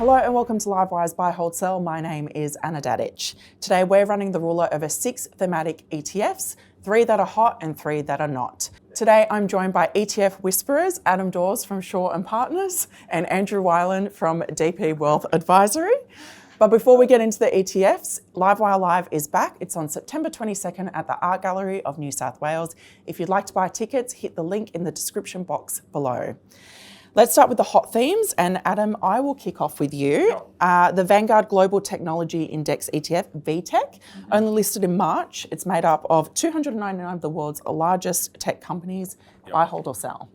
Hello and welcome to Livewires Buy Hold Sell. My name is Anna Dadich. Today we're running the ruler over 6 thematic ETFs, 3 that are hot and 3 that are not. Today I'm joined by ETF whisperers Adam Dawes from Shaw and Partners and Andrew Wielandt from DP Wealth Advisory. But before we get into the ETFs, Livewire Live is back. It's on September 22nd at the Art Gallery of New South Wales. If you'd like to buy tickets, hit the link in the description box below. Let's start with the hot themes, and Adam, I will kick off with you. The Vanguard Global Technology Index ETF, VTEK, only listed in March. It's made up of 299 of the world's largest tech companies. Buy, hold or sell?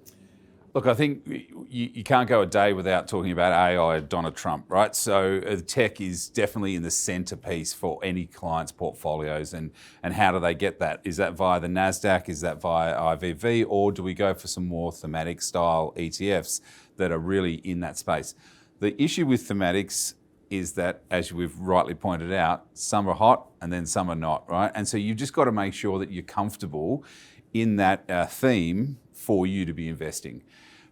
Look, I think you can't go a day without talking about AI and Donald Trump, right? So tech is definitely in the centerpiece for any client's portfolios. And how do they get that? Is that via the NASDAQ? Is that via IVV? Or do we go for some more thematic style ETFs that are really in that space? The issue with thematics is that, as we've rightly pointed out, some are hot and then some are not, right? And so you've just got to make sure that you're comfortable in that theme for you to be investing.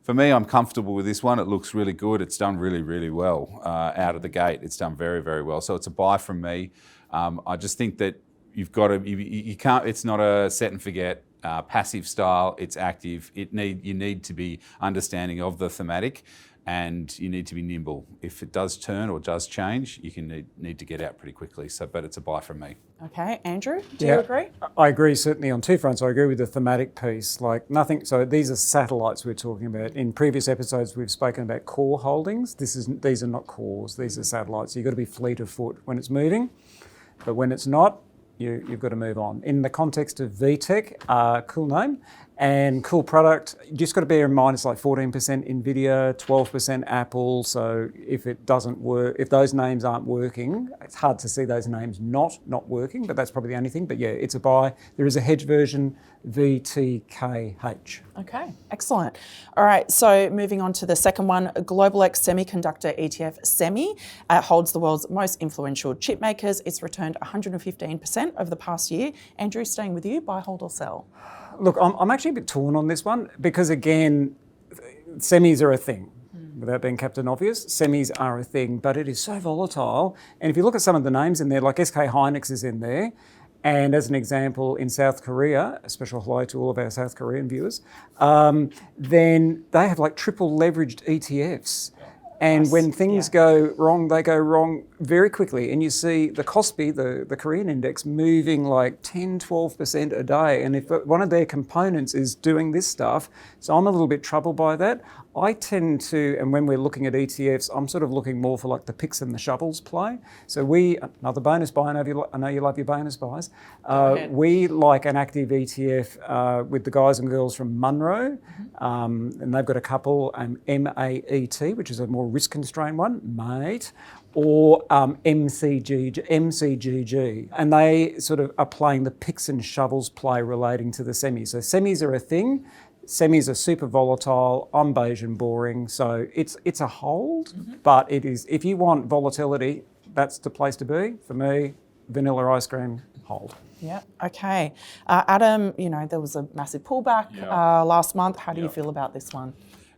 For me, I'm comfortable with this one. It looks really good. It's done really, really well out of the gate. It's done very, very well. So it's a buy from me. I just think that you've got to, you can't, it's not a set and forget passive style. It's active. You need to be understanding of the thematic, and you need to be nimble. If it does turn or does change, you can need to get out pretty quickly. So, but it's a buy from me. Okay, Andrew, do you agree? I agree certainly on two fronts. I agree with the thematic piece. Like nothing. So these are satellites we're talking about. In previous episodes, we've spoken about core holdings. These are not cores. These are satellites. So you've got to be fleet of foot when it's moving, but when it's not, you've got to move on. In the context of VTEK, cool name and cool product, you just got to bear in mind it's like 14% Nvidia, 12% Apple. So if it doesn't work, if those names aren't working, it's hard to see those names not working, but that's probably the only thing. But yeah, it's a buy. There is a hedge version, VTKH. Okay, excellent. All right, so moving on to the second one, Global X Semiconductor ETF Semi holds the world's most influential chip makers. It's returned 115% over the past year. Andrew, staying with you, buy, hold or sell? Look, I'm actually a bit torn on this one because, again, semis are a thing. Without being Captain Obvious, semis are a thing, but it is so volatile. And if you look at some of the names in there, like SK Hynix is in there. And as an example, in South Korea, a special hello to all of our South Korean viewers, then they have like triple leveraged ETFs. And when things go wrong, they go wrong very quickly. And you see the Kospi, the Korean index, moving like 10, 12% a day. And if one of their components is doing this stuff, so I'm a little bit troubled by that. I tend to, and when we're looking at ETFs, I'm sort of looking more for like the picks and the shovels play. So another bonus buy, I know you love your bonus buys. We like an active ETF with the guys and girls from Munro, and they've got a couple, MAET, which is a more risk-constrained one, mate, or MCGG, and they sort of are playing the picks and shovels play relating to the semis. So semis are a thing. Semis are super volatile. I'm beige and boring, so it's a hold. But it is, if you want volatility, that's the place to be. For me, vanilla ice cream, hold. Yeah. Okay. Adam, there was a massive pullback last month. How do you feel about this one?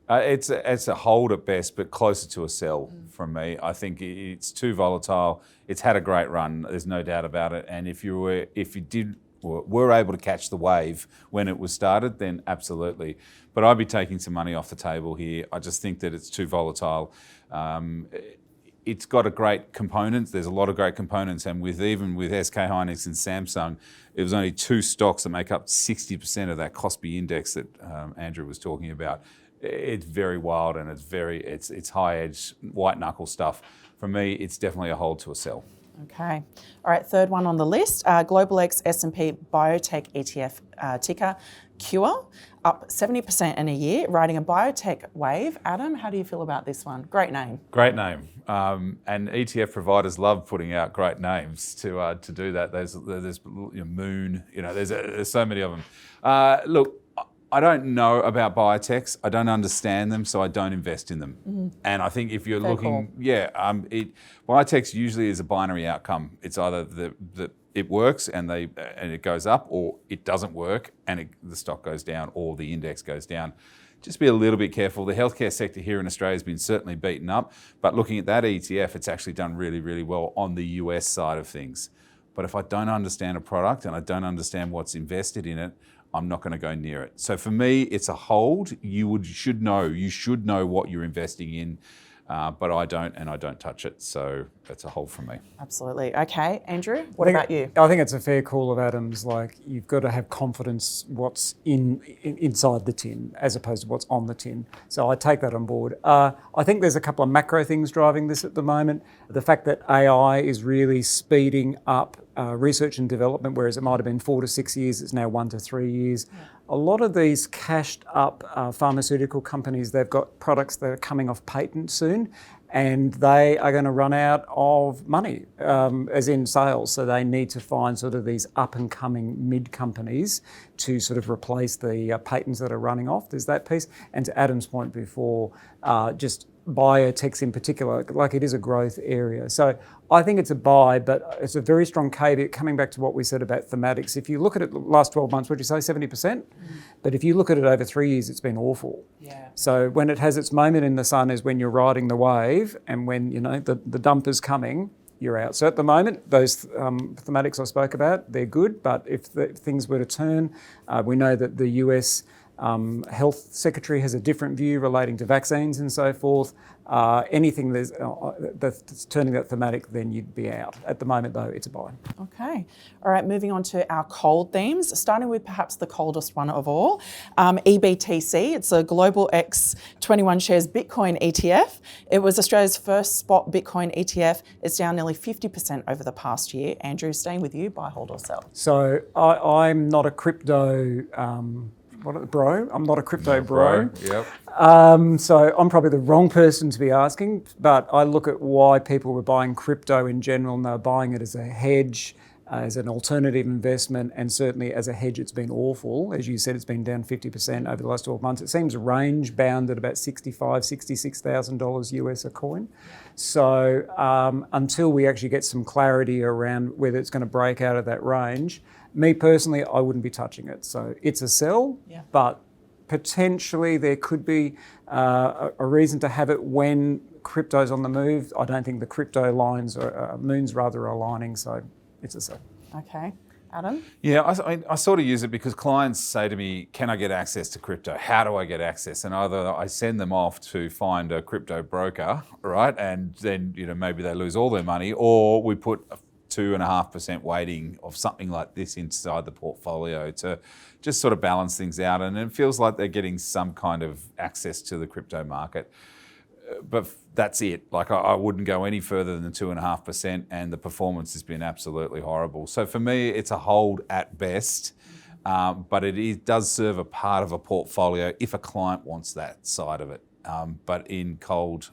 It's a hold at best, but closer to a sell from me. I think it's too volatile. It's had a great run. There's no doubt about it. And if you were able to catch the wave when it was started, then absolutely. But I'd be taking some money off the table here. I just think that it's too volatile. It's got a great components. There's a lot of great components, and even with SK Hynix and Samsung, it was only 2 stocks that make up 60% of that Kospi index that Andrew was talking about. It's very wild, and it's high edge, white knuckle stuff. For me, it's definitely a hold to a sell. Okay. All right, third one on the list, Global X S&P Biotech ETF ticker Cure, up 70% in a year, riding a biotech wave. Adam, how do you feel about this one? Great name. Great name. And ETF providers love putting out great names to do that. There's Moon, there's so many of them. Look, I don't know about biotechs. I don't understand them, so I don't invest in them. And I think if you're looking, biotechs usually is a binary outcome. It's either it works and it goes up, or it doesn't work and the stock goes down, or the index goes down. just be a little bit careful. The healthcare sector here in Australia has been certainly beaten up, but looking at that ETF, it's actually done really, really well on the US side of things. But if I don't understand a product and I don't understand what's invested in it, I'm not going to go near it. So for me, it's a hold. You should know what you're investing in. But I don't, and I don't touch it. So that's a hold from me. Absolutely. Okay, Andrew, what about you? I think it's a fair call of Adam's. Like, you've got to have confidence what's inside the tin as opposed to what's on the tin. So I take that on board. I think there's a couple of macro things driving this at the moment. The fact that AI is really speeding up research and development, whereas it might have been 4 to 6 years, it's now 1 to 3 years. Yeah. A lot of these cashed up pharmaceutical companies, they've got products that are coming off patent soon, and they are going to run out of money, as in sales. So they need to find sort of these up and coming mid companies to sort of replace the patents that are running off. There's that piece. And to Adam's point before, just biotechs in particular, like it is a growth area. So I think it's a buy, but it's a very strong caveat coming back to what we said about thematics. If you look at it the last 12 months, would you say 70%? But if you look at it over 3 years, it's been awful. Yeah. So when it has its moment in the sun is when you're riding the wave, and when, you know, the dump is coming, you're out. So at the moment, those thematics I spoke about, they're good, but if things were to turn, we know that the US Health Secretary has a different view relating to vaccines and so forth. Anything that's turning that thematic, then you'd be out. At the moment, though, it's a buy. Okay. All right, moving on to our cold themes, starting with perhaps the coldest one of all, EBTC. It's a Global X 21 shares Bitcoin ETF. It was Australia's first spot Bitcoin ETF. It's down nearly 50% over the past year. Andrew, staying with you, buy, hold or sell? So I'm not a crypto bro. I'm not a crypto bro. Yep. So I'm probably the wrong person to be asking, but I look at why people were buying crypto in general, and they're buying it as a hedge, as an alternative investment, and certainly as a hedge it's been awful. As you said, it's been down 50% over the last 12 months. It seems range bound at about $65,000, $66,000 US a coin. So until we actually get some clarity around whether it's going to break out of that range, me personally, I wouldn't be touching it. So it's a sell, but potentially there could be a reason to have it when crypto's on the move. I don't think the crypto moons rather are aligning, so it's a sell. Okay. Adam? Yeah, I sort of use it because clients say to me, can I get access to crypto? How do I get access? And either I send them off to find a crypto broker, right? And then, you know, maybe they lose all their money, or we put 2.5% weighting of something like this inside the portfolio to just sort of balance things out. And it feels like they're getting some kind of access to the crypto market. But that's it. Like I wouldn't go any further than 2.5%, and the performance has been absolutely horrible. So for me, it's a hold at best, but it does serve a part of a portfolio if a client wants that side of it. But in cold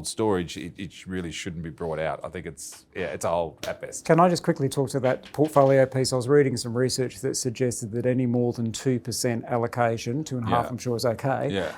storage, it really shouldn't be brought out. I think it's a hold at best. Can I just quickly talk to that portfolio piece? I was reading some research that suggested that any more than 2% allocation, 2.5% I'm sure is okay,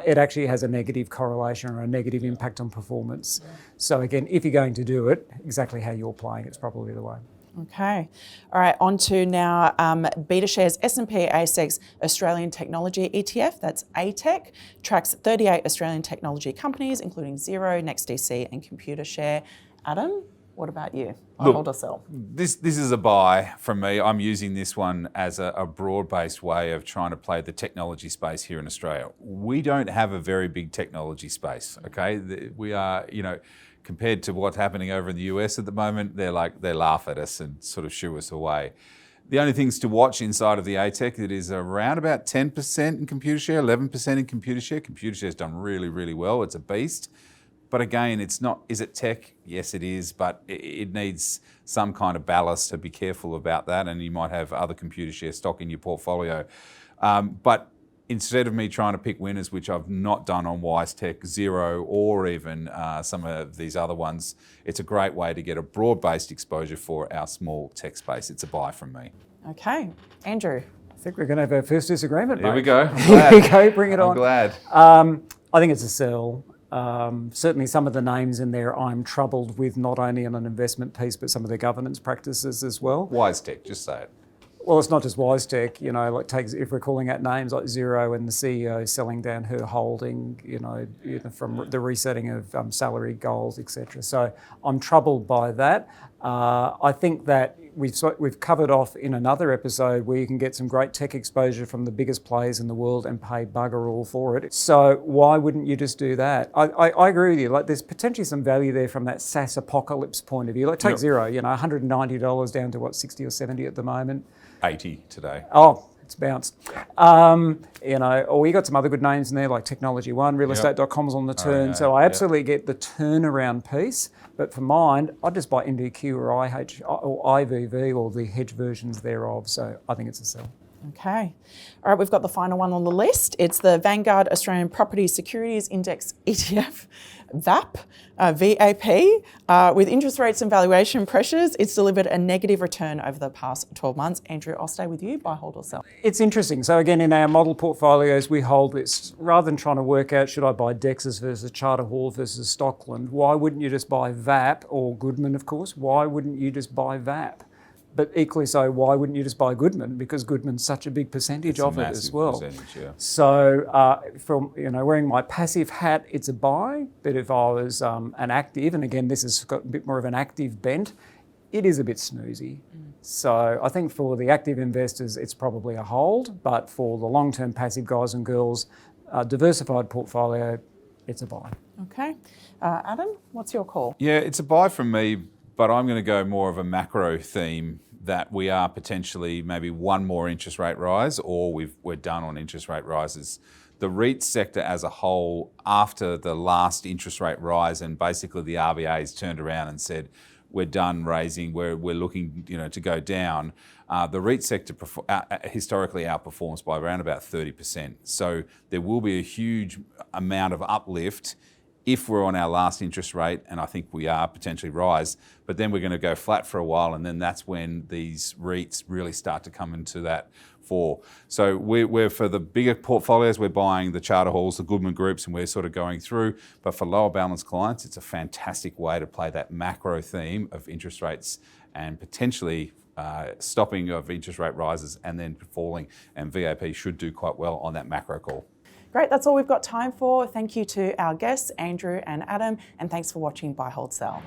it actually has a negative correlation or a negative impact on performance. So again, if you're going to do it, exactly how you're playing, it's probably the way. Okay. All right, on to now BetaShares S&P ASX Australian Technology ETF, that's ATEC, tracks 38 Australian technology companies, including Xero, NextDC and Computershare. Adam, what about you? Hold or sell? This is a buy from me. I'm using this one as a broad-based way of trying to play the technology space here in Australia. We don't have a very big technology space, okay? We are, you know, compared to what's happening over in the US at the moment, they laugh at us and sort of shoo us away. The only things to watch inside of the ATEC, it is around about 10% in Computershare, 11% in Computershare. Computershare's done really, really well. It's a beast. But again, it's not, is it tech? Yes, it is, but it needs some kind of ballast, to be careful about that, and you might have other Computershare stock in your portfolio. But instead of me trying to pick winners, which I've not done on WiseTech, Xero, or even some of these other ones, it's a great way to get a broad-based exposure for our small tech space. It's a buy from me. Okay. Andrew? I think we're going to have our first disagreement, mate. Here we go. Here we go, bring it on. I'm glad. I think it's a sell. Certainly some of the names in there I'm troubled with, not only on an investment piece, but some of the governance practices as well. WiseTech, just say it. Well, it's not just WiseTech, like if we're calling out names like Xero and the CEO selling down her holding, from the resetting of salary goals, etc. So I'm troubled by that. I think that we've covered off in another episode where you can get some great tech exposure from the biggest players in the world and pay bugger all for it. So why wouldn't you just do that? I agree with you. Like, there's potentially some value there from that SaaS apocalypse point of view. Like, take Xero, $190 down to 60 or 70 at the moment. 80 today. Oh, it's bounced. Or you got some other good names in there like Technology One, realestate.com's on the turn. So I absolutely get the turnaround piece. But for mine, I'd just buy NDQ or IH or IVV or the hedge versions thereof. So I think it's a sell. Okay. All right, we've got the final one on the list. It's the Vanguard Australian Property Securities Index ETF, VAP, VAP. With interest rates and valuation pressures, it's delivered a negative return over the past 12 months. Andrew, I'll stay with you. Buy, hold or sell. It's interesting. So again, in our model portfolios, we hold this. Rather than trying to work out, should I buy Dexus versus Charter Hall versus Stockland, why wouldn't you just buy VAP or Goodman, of course? Why wouldn't you just buy VAP? But equally so, why wouldn't you just buy Goodman? Because Goodman's such a big percentage of it as well. Yeah. So, from wearing my passive hat, it's a buy. But if I was an active, and again, this has got a bit more of an active bent, it is a bit snoozy. So I think for the active investors, it's probably a hold. But for the long-term passive guys and girls, diversified portfolio, it's a buy. Okay. Adam, what's your call? Yeah, it's a buy from me, but I'm going to go more of a macro theme that we are potentially maybe one more interest rate rise, or we're done on interest rate rises. The REIT sector as a whole, after the last interest rate rise, and basically the RBA has turned around and said, we're done raising, we're looking to go down. The REIT sector historically outperforms by around about 30%. So there will be a huge amount of uplift if we're on our last interest rate, and I think we are potentially rise, but then we're going to go flat for a while, and then that's when these REITs really start to come into that fore. So we're for the bigger portfolios, we're buying the Charter Halls, the Goodman Groups, and we're sort of going through. But for lower balance clients, it's a fantastic way to play that macro theme of interest rates and potentially stopping of interest rate rises and then falling. And VAP should do quite well on that macro call. Great, that's all we've got time for. Thank you to our guests, Andrew and Adam, and thanks for watching Buy, Hold, Sell.